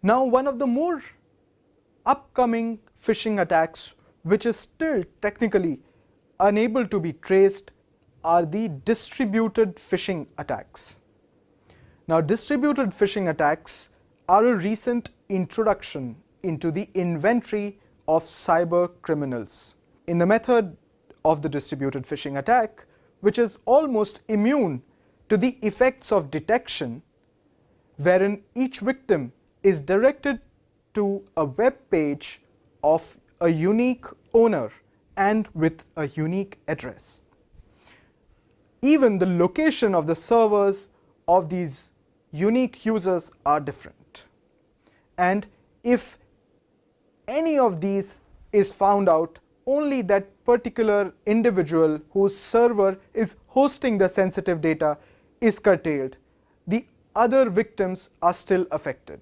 Now, one of the more upcoming phishing attacks, which is still technically unable to be traced, are the distributed phishing attacks. Now, distributed phishing attacks are a recent introduction into the inventory of cyber criminals. In the method of the distributed phishing attack, which is almost immune to the effects of detection, wherein each victim is directed to a web page of a unique owner and with a unique address. Even the location of the servers of these unique users are different. And if any of these is found out, only that particular individual whose server is hosting the sensitive data is curtailed. The other victims are still affected,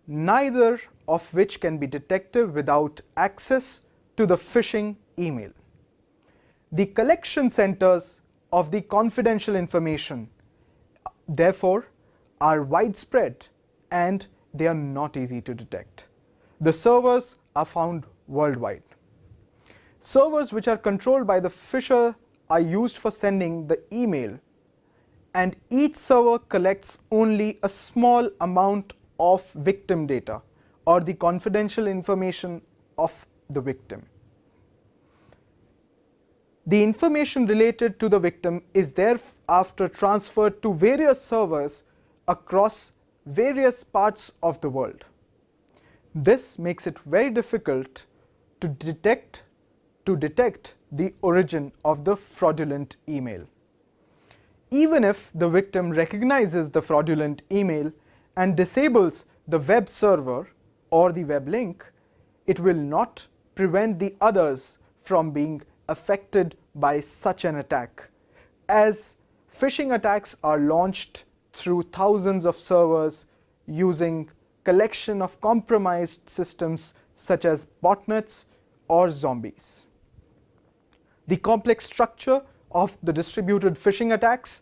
neither of which can be detected without access to the phishing email. The collection centers of the confidential information, therefore, are widespread and they are not easy to detect. The servers are found worldwide. Servers which are controlled by the phisher are used for sending the email, and each server collects only a small amount of victim data or the confidential information of the victim. The information related to the victim is thereafter transferred to various servers across various parts of the world. This makes it very difficult to detect the origin of the fraudulent email. Even if the victim recognizes the fraudulent email and disables the web server or the web link, it will not prevent the others from being affected by such an attack, as phishing attacks are launched through thousands of servers using collection of compromised systems such as botnets or zombies. The complex structure of the distributed phishing attacks,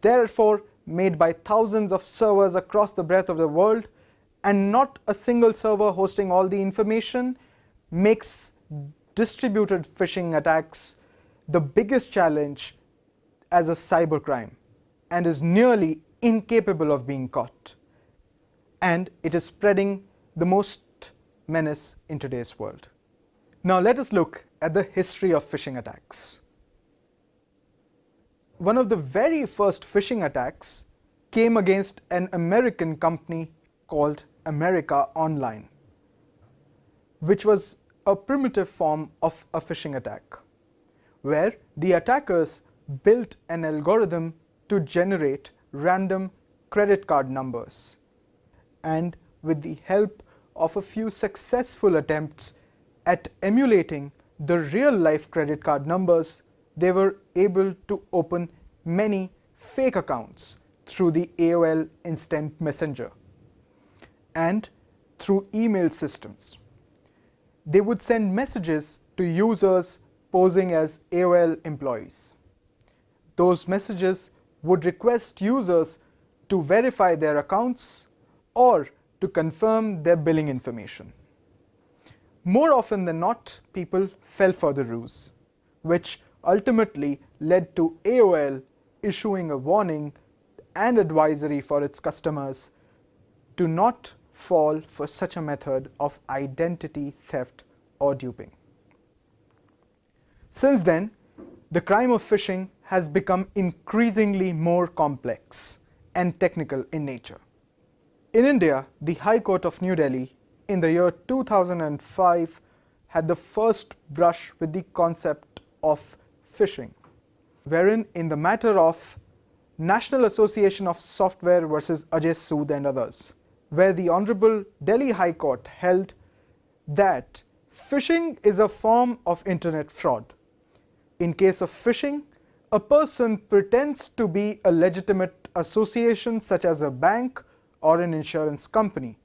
therefore made by thousands of servers across the breadth of the world and not a single server hosting all the information, makes distributed phishing attacks the biggest challenge as a cybercrime and is nearly incapable of being caught. And it is spreading the most menace in today's world. Now let us look at the history of phishing attacks. One of the very first phishing attacks came against an American company called America Online, which was a primitive form of a phishing attack, where the attackers built an algorithm to generate random credit card numbers, and with the help of a few successful attempts at emulating the real-life credit card numbers, they were able to open many fake accounts through the AOL Instant Messenger and through email systems. They would send messages to users posing as AOL employees. Those messages would request users to verify their accounts or to confirm their billing information. More often than not, people fell for the ruse, which ultimately led to AOL issuing a warning and advisory for its customers to not fall for such a method of identity theft or duping. Since then, the crime of phishing has become increasingly more complex and technical in nature. In India, the High Court of New Delhi in the year 2005 had the first brush with the concept of phishing, wherein in the matter of National Association of Software versus Ajay Sood and others, where the Honorable Delhi High Court held that phishing is a form of internet fraud. In case of phishing, a person pretends to be a legitimate association such as a bank or an insurance company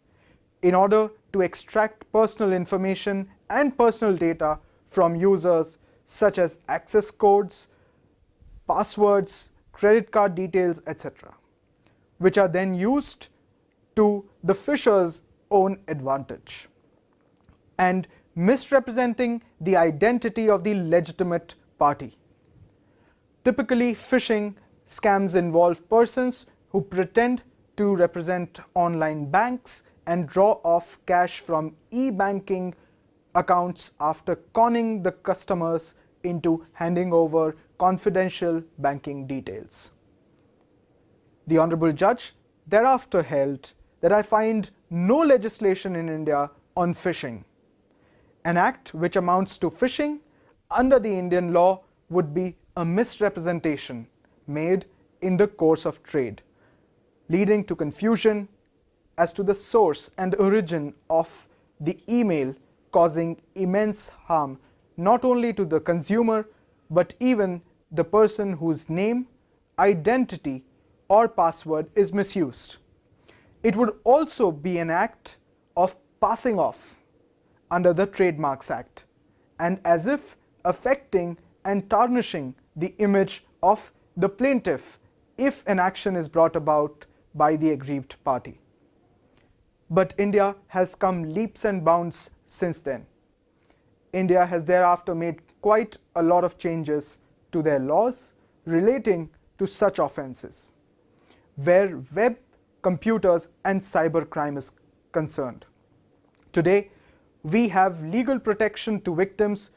in order to extract personal information and personal data from users such as access codes, passwords, credit card details, etc., which are then used to the phishers own advantage and misrepresenting the identity of the legitimate party. Typically, phishing scams involve persons who pretend to represent online banks and draw off cash from e-banking accounts after conning the customers into handing over confidential banking details. The Honorable Judge thereafter held that I find no legislation in India on phishing. An act which amounts to phishing under the Indian law would be a misrepresentation made in the course of trade, leading to confusion as to the source and origin of the email, causing immense harm not only to the consumer but even the person whose name, identity or password is misused. It would also be an act of passing off under the Trademarks Act, and as if affecting and tarnishing the image of the plaintiff if an action is brought about by the aggrieved party. But India has come leaps and bounds since then. India has thereafter made quite a lot of changes to their laws relating to such offences, where web, computers and cybercrime is concerned. Today, we have legal protection to victims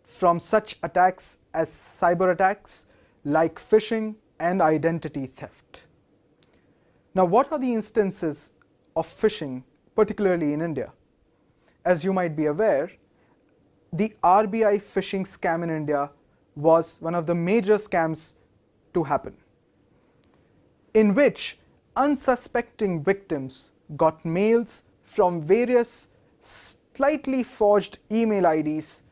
from such attacks as cyber attacks like phishing and identity theft. Now, what are the instances of phishing, particularly in India? As you might be aware, the RBI phishing scam in India was one of the major scams to happen, in which unsuspecting victims got mails from various slightly forged email IDs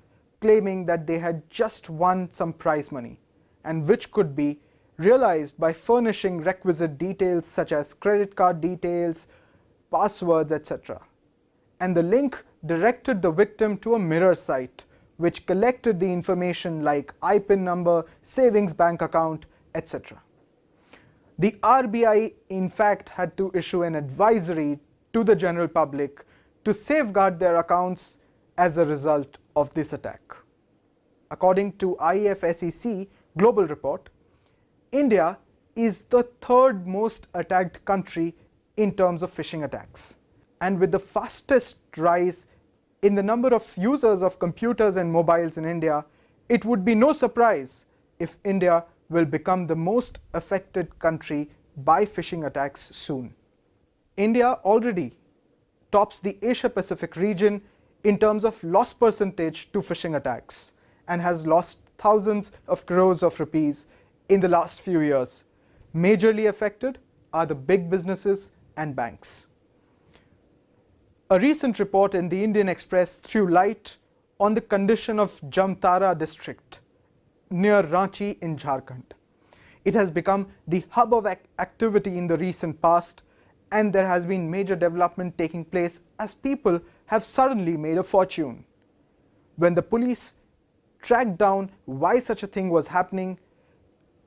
claiming that they had just won some prize money, and which could be realized by furnishing requisite details such as credit card details, passwords, etc. And the link directed the victim to a mirror site which collected the information like IPIN number, savings bank account, etc. The RBI in fact had to issue an advisory to the general public to safeguard their accounts as a result of this attack. According to IFSEC Global Report, India is the third most attacked country in terms of phishing attacks, and with the fastest rise in the number of users of computers and mobiles in India, it would be no surprise if India will become the most affected country by phishing attacks soon. India already tops the Asia-Pacific region in terms of loss percentage to phishing attacks and has lost thousands of crores of rupees in the last few years. Majorly affected are the big businesses and banks. A recent report in the Indian Express threw light on the condition of Jamtara district near Ranchi in Jharkhand. It has become the hub of activity in the recent past, and there has been major development taking place as people have suddenly made a fortune. When the police tracked down why such a thing was happening,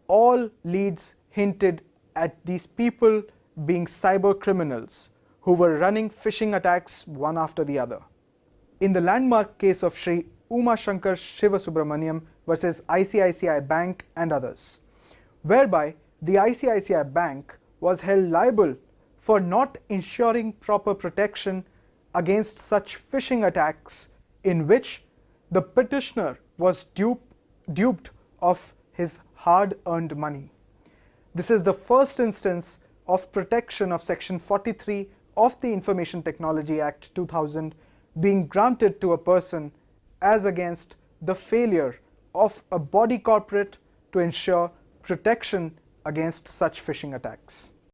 all leads hinted at these people being cyber criminals who were running phishing attacks one after the other. In the landmark case of Sri Uma Shankar Shivasubramaniam versus ICICI Bank and others, whereby the ICICI Bank was held liable for not ensuring proper protection against such phishing attacks in which the petitioner was duped of his hard-earned money. This is the first instance of protection of Section 43 of the Information Technology Act 2000 being granted to a person as against the failure of a body corporate to ensure protection against such phishing attacks.